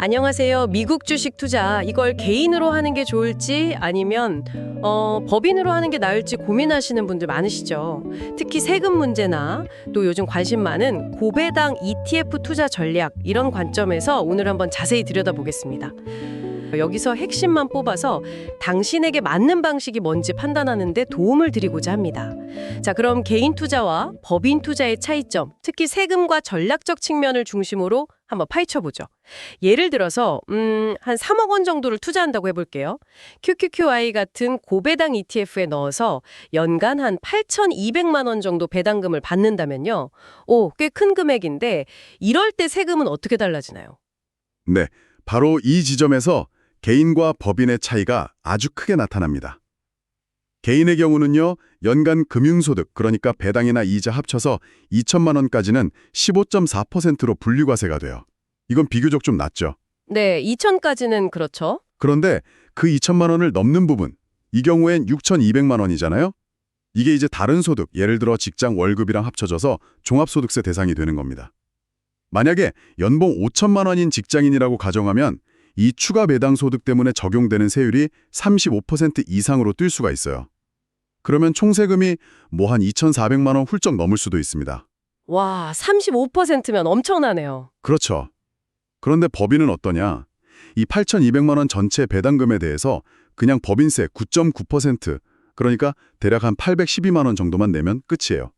안녕하세요. 미국 주식 투자 이걸 개인으로 하는 게 좋을지 아니면 법인으로 하는 게 나을지 고민하시는 분들 많으시죠. 특히 세금 문제나 또 요즘 관심 많은 고배당 ETF 투자 전략 이런 관점에서 오늘 한번 자세히 들여다보겠습니다. 여기서 핵심만 뽑아서 당신에게 맞는 방식이 뭔지 판단하는 데 도움을 드리고자 합니다. 자, 그럼 개인 투자와 법인 투자의 차이점, 특히 세금과 전략적 측면을 중심으로 한번 파헤쳐보죠. 예를 들어서 한 3억 원 정도를 투자한다고 해볼게요. QQQI 같은 고배당 ETF에 넣어서 연간 한 8,200만 원 정도 배당금을 받는다면요. 꽤 큰 금액인데 이럴 때 세금은 어떻게 달라지나요? 네, 바로 이 지점에서 개인과 법인의 차이가 아주 크게 나타납니다. 개인의 경우는요, 연간 금융소득, 그러니까 배당이나 이자 합쳐서 2천만 원까지는 15.4%로 분류과세가 돼요. 이건 비교적 좀 낮죠. 네, 2천까지는 그렇죠. 그런데 그 2천만 원을 넘는 부분, 이 경우엔 6,200만 원이잖아요? 이게 이제 다른 소득, 예를 들어 직장 월급이랑 합쳐져서 종합소득세 대상이 되는 겁니다. 만약에 연봉 5천만 원인 직장인이라고 가정하면 이 추가 배당 소득 때문에 적용되는 세율이 35% 이상으로 뛸 수가 있어요. 그러면 총 세금이 뭐 한 2,400만 원 훌쩍 넘을 수도 있습니다. 와, 35%면 엄청나네요. 그렇죠. 그런데 법인은 어떠냐? 이 8,200만 원 전체 배당금에 대해서 그냥 법인세 9.9%, 그러니까 대략 한 812만 원 정도만 내면 끝이에요.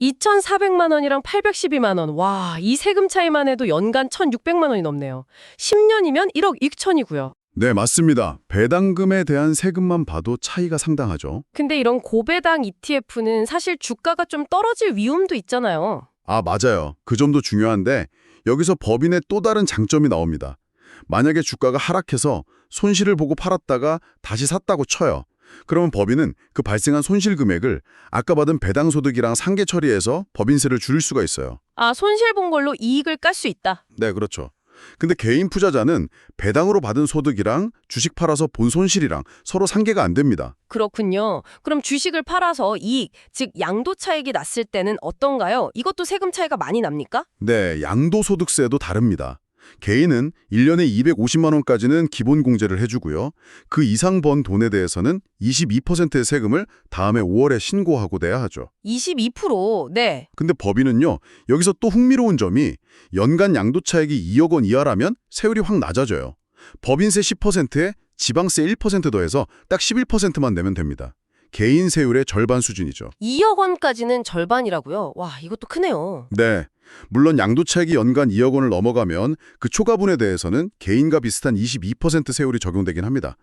2,400만 원이랑 812만 원. 와, 이 세금 차이만 해도 연간 1,600만 원이 넘네요. 10년이면 1억 6천이고요. 네, 맞습니다. 배당금에 대한 세금만 봐도 차이가 상당하죠. 근데 이런 고배당 ETF는 사실 주가가 좀 떨어질 위험도 있잖아요. 아, 맞아요. 그 점도 중요한데 여기서 법인의 또 다른 장점이 나옵니다. 만약에 주가가 하락해서 손실을 보고 팔았다가 다시 샀다고 쳐요. 그러면 법인은 그 발생한 손실 금액을 아까 받은 배당 소득이랑 상계 처리해서 법인세를 줄일 수가 있어요. 아, 손실 본 걸로 이익을 깔 수 있다. 네, 그렇죠. 근데 개인 투자자는 배당으로 받은 소득이랑 주식 팔아서 본 손실이랑 서로 상계가 안 됩니다. 그렇군요. 그럼 주식을 팔아서 이익, 즉 양도 차익이 났을 때는 어떤가요? 이것도 세금 차이가 많이 납니까? 네, 양도소득세도 다릅니다. 개인은 1년에 250만 원까지는 기본 공제를 해주고요. 그 이상 번 돈에 대해서는 22%의 세금을 다음해 5월에 신고하고 내야 하죠. 22%? 네. 근데 법인은요, 여기서 또 흥미로운 점이 연간 양도차익이 2억 원 이하라면 세율이 확 낮아져요. 법인세 10%에 지방세 1% 더해서 딱 11%만 내면 됩니다. 개인 세율의 절반 수준이죠. 2억 원까지는 절반이라고요? 와, 이것도 크네요. 네. 물론 양도차익이 연간 2억 원을 넘어가면 그 초과분에 대해서는 개인과 비슷한 22% 세율이 적용되긴 합니다.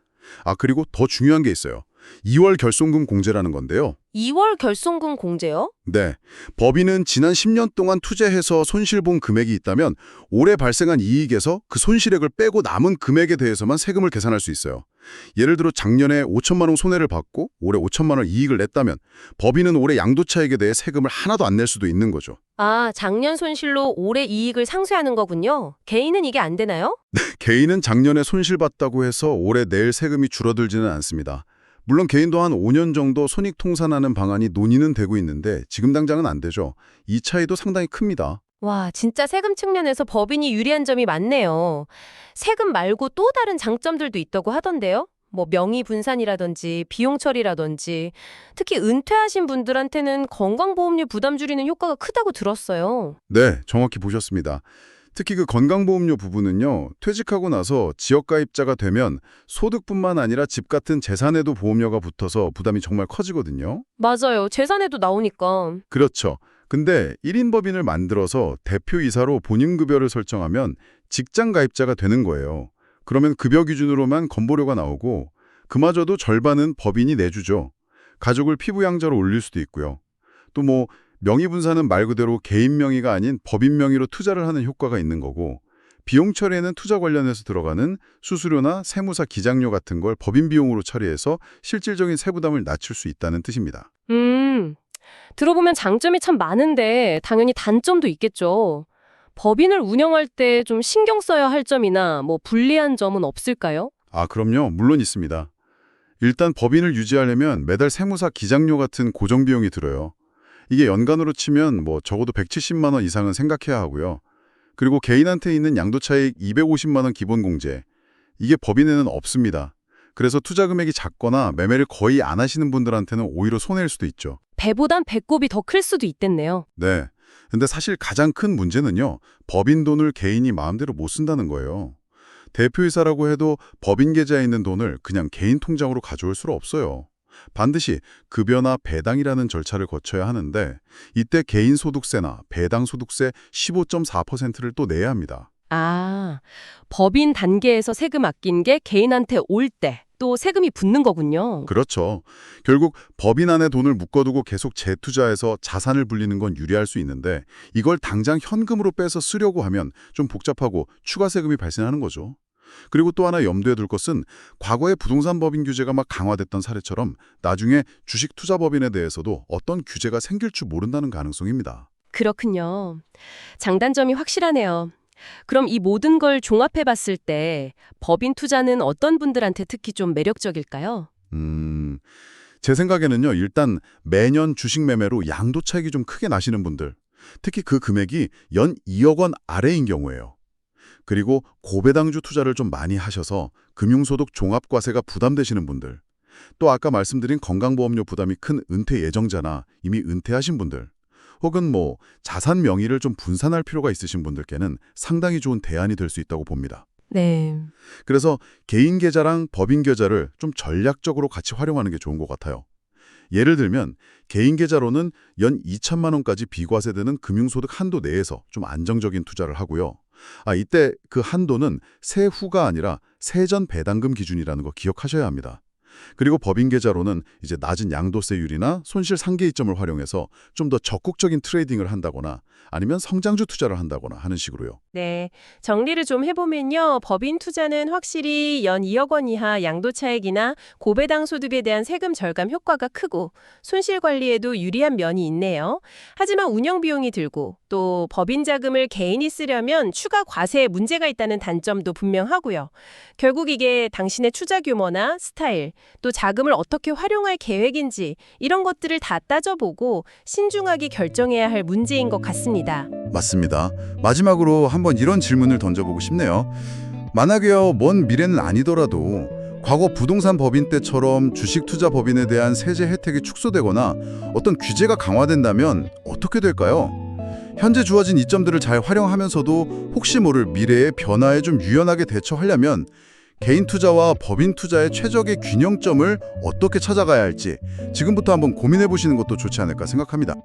아, 그리고 더 중요한 게 있어요. 2월 결손금 공제라는 건데요. 2월 결손금 공제요? 네. 법인은 지난 10년 동안 투자해서 손실 본 금액이 있다면 올해 발생한 이익에서 그 손실액을 빼고 남은 금액에 대해서만 세금을 계산할 수 있어요. 예를 들어 작년에 5천만 원 손해를 받고 올해 5천만 원 이익을 냈다면 법인은 올해 양도차익에 대해 세금을 하나도 안 낼 수도 있는 거죠. 아, 작년 손실로 올해 이익을 상쇄하는 거군요. 개인은 이게 안 되나요? 개인은 작년에 손실봤다고 해서 올해 낼 세금이 줄어들지는 않습니다. 물론 개인도 한 5년 정도 손익 통산하는 방안이 논의는 되고 있는데 지금 당장은 안 되죠. 이 차이도 상당히 큽니다. 와, 진짜 세금 측면에서 법인이 유리한 점이 많네요. 세금 말고 또 다른 장점들도 있다고 하던데요? 뭐 명의 분산이라든지 비용 처리라든지 특히 은퇴하신 분들한테는 건강보험료 부담 줄이는 효과가 크다고 들었어요. 네, 정확히 보셨습니다. 특히 그 건강보험료 부분은요, 퇴직하고 나서 지역가입자가 되면 소득뿐만 아니라 집 같은 재산에도 보험료가 붙어서 부담이 정말 커지거든요. 맞아요. 재산에도 나오니까. 그렇죠. 근데 1인 법인을 만들어서 대표이사로 본인급여를 설정하면 직장 가입자가 되는 거예요. 그러면 급여 기준으로만 건보료가 나오고 그마저도 절반은 법인이 내주죠. 가족을 피부양자로 올릴 수도 있고요. 또 뭐 명의분산은 말 그대로 개인 명의가 아닌 법인 명의로 투자를 하는 효과가 있는 거고 비용 처리에는 투자 관련해서 들어가는 수수료나 세무사 기장료 같은 걸 법인 비용으로 처리해서 실질적인 세부담을 낮출 수 있다는 뜻입니다. 들어보면 장점이 참 많은데 당연히 단점도 있겠죠. 법인을 운영할 때 좀 신경 써야 할 점이나 뭐 불리한 점은 없을까요? 아, 그럼요. 물론 있습니다. 일단 법인을 유지하려면 매달 세무사 기장료 같은 고정 비용이 들어요. 이게 연간으로 치면 뭐 적어도 170만 원 이상은 생각해야 하고요. 그리고 개인한테 있는 양도차익 250만 원 기본공제. 이게 법인에는 없습니다. 그래서 투자 금액이 작거나 매매를 거의 안 하시는 분들한테는 오히려 손해일 수도 있죠. 배보단 배꼽이 더 클 수도 있겠네요. 네. 근데 사실 가장 큰 문제는요. 법인 돈을 개인이 마음대로 못 쓴다는 거예요. 대표이사라고 해도 법인 계좌에 있는 돈을 그냥 개인 통장으로 가져올 수는 없어요. 반드시 급여나 배당이라는 절차를 거쳐야 하는데 이때 개인소득세나 배당소득세 15.4%를 또 내야 합니다. 아, 법인 단계에서 세금 아낀 게 개인한테 올 때 또 세금이 붙는 거군요. 그렇죠. 결국 법인 안에 돈을 묶어두고 계속 재투자해서 자산을 불리는 건 유리할 수 있는데 이걸 당장 현금으로 빼서 쓰려고 하면 좀 복잡하고 추가 세금이 발생하는 거죠. 그리고 또 하나 염두에 둘 것은 과거에 부동산 법인 규제가 막 강화됐던 사례처럼 나중에 주식 투자 법인에 대해서도 어떤 규제가 생길 줄 모른다는 가능성입니다. 그렇군요. 장단점이 확실하네요. 그럼 이 모든 걸 종합해 봤을 때 법인 투자는 어떤 분들한테 특히 좀 매력적일까요? 제 생각에는요. 일단 매년 주식 매매로 양도 차익이 좀 크게 나시는 분들, 특히 그 금액이 연 2억 원 아래인 경우예요. 그리고 고배당주 투자를 좀 많이 하셔서 금융소득 종합과세가 부담되시는 분들, 또 아까 말씀드린 건강보험료 부담이 큰 은퇴 예정자나 이미 은퇴하신 분들, 혹은 자산 명의를 좀 분산할 필요가 있으신 분들께는 상당히 좋은 대안이 될 수 있다고 봅니다. 네. 그래서 개인 계좌랑 법인 계좌를 좀 전략적으로 같이 활용하는 게 좋은 것 같아요. 예를 들면 개인 계좌로는 연 2천만 원까지 비과세되는 금융소득 한도 내에서 좀 안정적인 투자를 하고요. 이때 그 한도는 세후가 아니라 세전 배당금 기준이라는 거 기억하셔야 합니다. 그리고 법인 계좌로는 이제 낮은 양도세율이나 손실 상계 이점을 활용해서 좀 더 적극적인 트레이딩을 한다거나 아니면 성장주 투자를 한다거나 하는 식으로요. 네, 정리를 좀 해보면요. 법인 투자는 확실히 연 2억 원 이하 양도차익이나 고배당 소득에 대한 세금 절감 효과가 크고 손실 관리에도 유리한 면이 있네요. 하지만 운영 비용이 들고 또 법인 자금을 개인이 쓰려면 추가 과세에 문제가 있다는 단점도 분명하고요. 결국 이게 당신의 투자 규모나 스타일, 또 자금을 어떻게 활용할 계획인지 이런 것들을 다 따져보고 신중하게 결정해야 할 문제인 것 같습니다. 맞습니다. 마지막으로 한번 이런 질문을 던져보고 싶네요. 만약에요, 먼 미래는 아니더라도 과거 부동산 법인 때처럼 주식 투자 법인에 대한 세제 혜택이 축소되거나 어떤 규제가 강화된다면 어떻게 될까요? 현재 주어진 이점들을 잘 활용하면서도 혹시 모를 미래의 변화에 좀 유연하게 대처하려면 개인 투자와 법인 투자의 최적의 균형점을 어떻게 찾아가야 할지 지금부터 한번 고민해 보시는 것도 좋지 않을까 생각합니다.